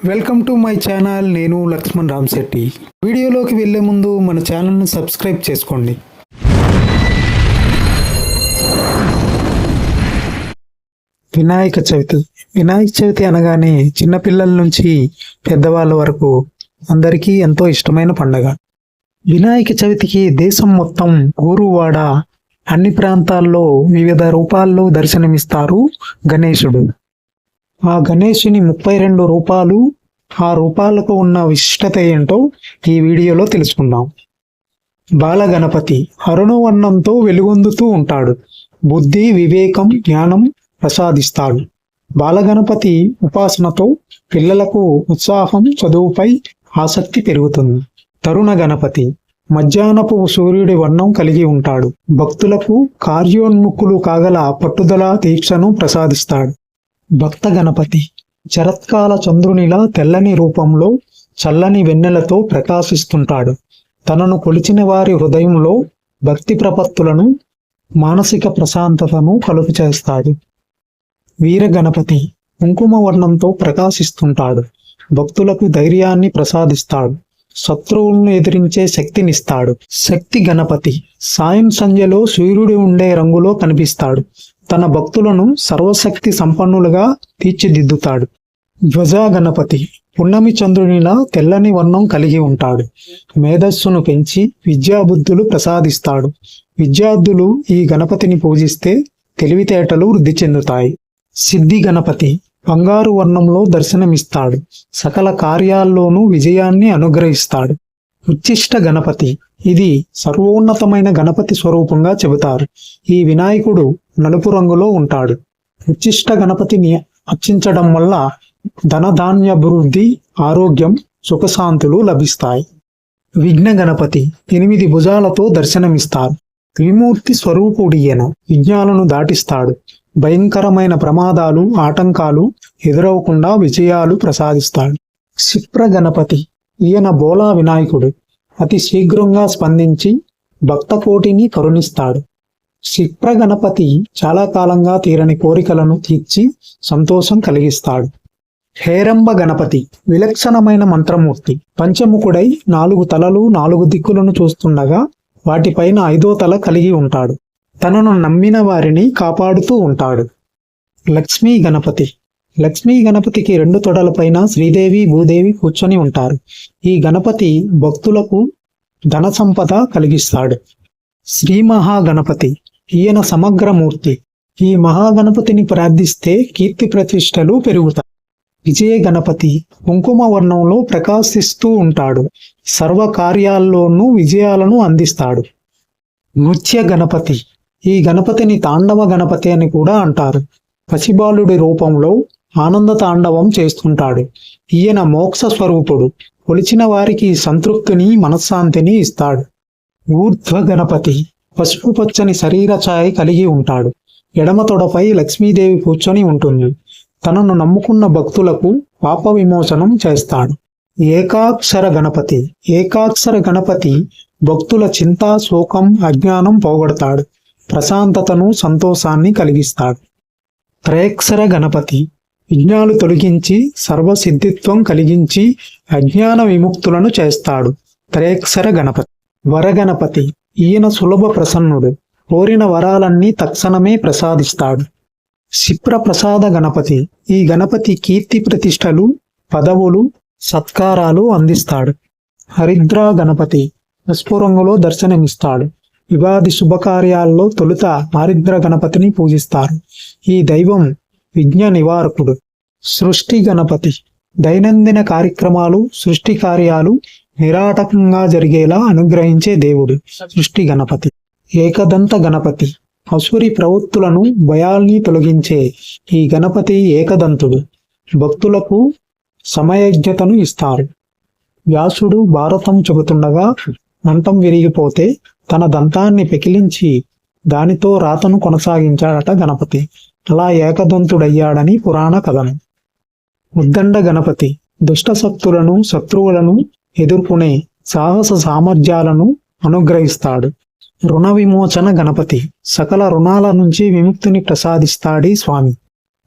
Welcome to my channel. నేను లక్ష్మణ్ రామ్శెట్టి. వీడియోలోకి వెళ్లే ముందు మన ఛానల్ను సబ్స్క్రైబ్ చేసుకోండి. వినాయక చవితి. వినాయక చవితి అనగానే చిన్నపిల్లల నుంచి పెద్దవాళ్ళ వరకు అందరికీ ఎంతో ఇష్టమైన పండగ. వినాయక చవితికి దేశం మొత్తం ఊరువాడ అన్ని ప్రాంతాల్లో వివిధ రూపాల్లో దర్శనమిస్తారు గణేశుడు. ఆ గణేశుని 32 రూపాలు, ఆ రూపాలకు ఉన్న విశిష్టత ఏంటో ఈ వీడియోలో తెలుసుకుందాం. బాలగణపతి అరుణవర్ణంతో వెలుగొందుతూ ఉంటాడు. బుద్ధి, వివేకం, జ్ఞానం ప్రసాదిస్తాడు. బాలగణపతి ఉపాసనతో పిల్లలకు ఉత్సాహం, చదువుపై ఆసక్తి పెరుగుతుంది. తరుణ గణపతి మధ్యాహ్నపు సూర్యుడి వర్ణం కలిగి ఉంటాడు. భక్తులకు కార్యోన్ముఖులు కాగల పట్టుదల, దీక్షను ప్రసాదిస్తాడు. భక్త గణపతి శరత్కాల చంద్రునిలా తెల్లని రూపంలో చల్లని వెన్నెలతో ప్రకాశిస్తుంటాడు. తనను కొలిచిన వారి హృదయంలో భక్తి ప్రపత్తులను, మానసిక ప్రశాంతతను కలుగు చేస్తాడు. వీర గణపతి కుంకుమ వర్ణంతో ప్రకాశిస్తుంటాడు. భక్తులకు ధైర్యాన్ని ప్రసాదిస్తాడు. శత్రువులను ఎదిరించే శక్తినిస్తాడు. శక్తి గణపతి సాయం సంధ్యలో సూర్యుడు ఉండే రంగులో కనిపిస్తాడు. తన భక్తులను సర్వశక్తి సంపన్నులుగా తీర్చిదిద్దుతాడు. ధ్వజ గణపతి పున్నమి చంద్రునిలా తెల్లని వర్ణం కలిగి ఉంటాడు. మేధస్సును పెంచి విద్యాబుద్ధులు ప్రసాదిస్తాడు. విద్యార్థులు ఈ గణపతిని పూజిస్తే తెలివితేటలు వృద్ధి చెందుతాయి. సిద్ధి గణపతి బంగారు వర్ణంలో దర్శనమిస్తాడు. సకల కార్యాల్లోనూ విజయాన్ని అనుగ్రహిస్తాడు. ఉచ్చిష్ట గణపతి ఇది సర్వోన్నతమైన గణపతి స్వరూపంగా చెబుతారు. ఈ వినాయకుడు నలుపు రంగులో ఉంటాడు. ఉచ్చిష్ట గణపతిని అర్చించడం వల్ల ధనధాన్యాభివృద్ధి, ఆరోగ్యం, సుఖశాంతులు లభిస్తాయి. విఘ్న గణపతి 8 భుజాలతో దర్శనమిస్తారు. త్రిమూర్తి స్వరూపుడియన విఘ్నాలను దాటిస్తాడు. భయంకరమైన ప్రమాదాలు, ఆటంకాలు ఎదురవకుండా విజయాలు ప్రసాదిస్తాడు. క్షిప్ర గణపతి ఈయన బోలా వినాయకుడు. అతి శీఘ్రంగా స్పందించి భక్త కోటిని కరుణిస్తాడు. క్షిప్ర గణపతి చాలా కాలంగా తీరని కోరికలను తీర్చి సంతోషం కలిగిస్తాడు. హేరంబ గణపతి విలక్షణమైన మంత్రమూర్తి. పంచముఖుడై 4 తలలు, 4 దిక్కులను చూస్తుండగా వాటిపైన 5వ తల కలిగి ఉంటాడు. తనను నమ్మిన వారిని కాపాడుతూ ఉంటాడు. లక్ష్మీ గణపతి. లక్ష్మీ గణపతికి 2 తొడలపైన శ్రీదేవి, భూదేవి కూర్చొని ఉంటారు. ఈ గణపతి భక్తులకు ధన సంపద కలిగిస్తాడు. శ్రీ మహాగణపతి ఈయన సమగ్రమూర్తి. ఈ మహాగణపతిని ప్రార్థిస్తే కీర్తి ప్రతిష్టలు పెరుగుతాయి. విజయ గణపతి కుంకుమ వర్ణంలో ప్రకాశిస్తూ ఉంటాడు. సర్వ కార్యాల్లోనూ విజయాలను అందిస్తాడు. నృత్య గణపతి ఈ గణపతిని తాండవ గణపతి అని కూడా అంటారు. పసిబాలుడి రూపంలో ఆనంద తాండవం చేస్తుంటాడు. ఈయన మోక్ష స్వరూపుడు. కొలిచిన వారికి సంతృప్తిని, మనశ్శాంతిని ఇస్తాడు. ఊర్ధ్వ గణపతి పసుపు పచ్చని శరీర ఛాయ కలిగి ఉంటాడు. ఎడమ తొడపై లక్ష్మీదేవి కూర్చొని ఉంటుంది. తనను నమ్ముకున్న భక్తులకు పాప విమోచనం చేస్తాడు. ఏకాక్షర గణపతి. ఏకాక్షర గణపతి భక్తుల చింత, శోకం, అజ్ఞానం పోగొడతాడు. ప్రశాంతతను, సంతోషాన్ని కలిగిస్తాడు. త్రయక్షర గణపతి విఘ్నాలు తొలగించి సర్వసిద్ధిత్వం కలిగించి అజ్ఞాన విముక్తులను చేస్తాడు. త్రయక్షర గణపతి. వరగణపతి ఈయన సులభ ప్రసన్నుడు. కోరిన వరాలన్నీ తక్షణమే ప్రసాదిస్తాడు. క్షిప్ర ప్రసాద గణపతి ఈ గణపతి కీర్తి ప్రతిష్టలు, పదవులు, సత్కారాలు అందిస్తాడు. హరిద్ర గణపతి పసుపు రంగులో దర్శనమిస్తాడు. వివాది శుభకార్యాల్లో తొలుత హరిద్ర గణపతిని పూజిస్తారు. ఈ దైవం విఘ్న నివారకుడు. సృష్టి గణపతి దైనందిన కార్యక్రమాలు, సృష్టి కార్యాలు నిరాటకంగా జరిగేలా అనుగ్రహించే దేవుడు సృష్టి గణపతి. ఏకదంత గణపతి అసురి ప్రవృత్తులను, భయాల్ని తొలగించే ఈ గణపతి ఏకదంతుడు. భక్తులకు సమయజ్ఞతను ఇస్తారు. వ్యాసుడు భారతం చెబుతుండగా దంతం విరిగిపోతే తన దంతాన్ని పెకిలించి దానితో రాతను కొనసాగించాడట గణపతి. అలా ఏకదంతుడయ్యాడని పురాణ కథనం. ఉద్దండ గణపతి దుష్ట శక్తులను, శత్రువులను ఎదుర్కొనే సాహస సామర్థ్యాలను అనుగ్రహిస్తాడు. రుణ విమోచన గణపతి సకల రుణాల నుంచి విముక్తిని ప్రసాదిస్తాడీ స్వామి.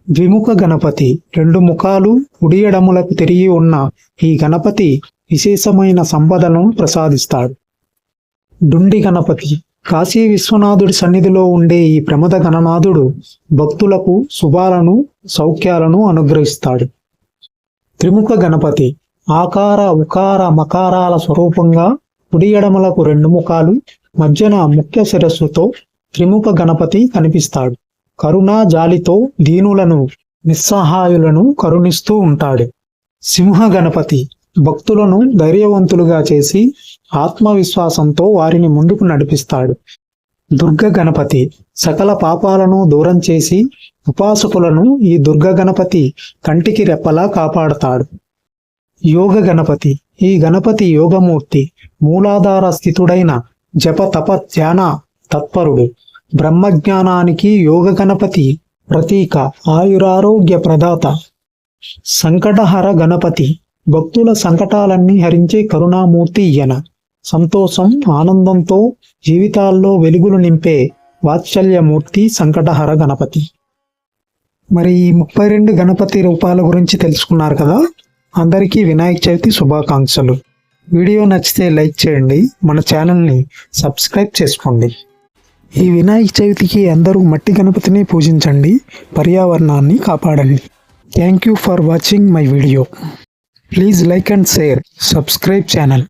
ద్విముఖ గణపతి, 2 ముఖాలు కుడి ఎడములకు తిరిగి ఉన్న ఈ గణపతి విశేషమైన సంపదను ప్రసాదిస్తాడు. డుండి గణపతి, కాశీ విశ్వనాథుడి సన్నిధిలో ఉండే ఈ ప్రమద గణనాథుడు భక్తులకు శుభాలను సౌఖ్యాలను అనుగ్రహిస్తాడు. త్రిముఖ గణపతి, ఆకార ఉకార మకారాల స్వరూపంగా కుడి ఎడమలకు 2 ముఖాలు మధ్యన ముఖ్య శిరస్సుతో త్రిముఖ గణపతి కనిపిస్తాడు. కరుణా జాలితో దీనులను నిస్సహాయులను కరుణిస్తూ ఉంటాడు. సింహ గణపతి, భక్తులను ధైర్యవంతులుగా చేసి ఆత్మవిశ్వాసంతో వారిని ముందుకు నడిపిస్తాడు. దుర్గ గణపతి, సకల పాపాలను దూరం చేసి ఉపాసకులను ఈ దుర్గ గణపతి కంటికి రెప్పలా కాపాడతాడు. యోగ గణపతి, ఈ గణపతి యోగమూర్తి, మూలాధార స్థితుడైన జప తప ధ్యాన తత్పరుడు. బ్రహ్మజ్ఞానానికి యోగ గణపతి ప్రతీక, ఆయురారోగ్య ప్రదాత. సంకటహర గణపతి, భక్తుల సంకటాలన్నీ హరించే కరుణామూర్తి ఈయన. సంతోషం ఆనందంతో జీవితాల్లో వెలుగులు నింపే వాత్సల్యమూర్తి సంకటహర గణపతి. మరి ఈ 32 గణపతి రూపాల గురించి తెలుసుకున్నారు కదా. అందరికీ వినాయక చవితి శుభాకాంక్షలు. వీడియో నచ్చితే లైక్ చేయండి, మన ఛానల్ని సబ్స్క్రైబ్ చేసుకోండి. ఈ వినాయక చవితికి అందరూ మట్టి గణపతిని పూజించండి, పర్యావరణాన్ని కాపాడండి. Thank you for watching my video. Please like and share, subscribe channel.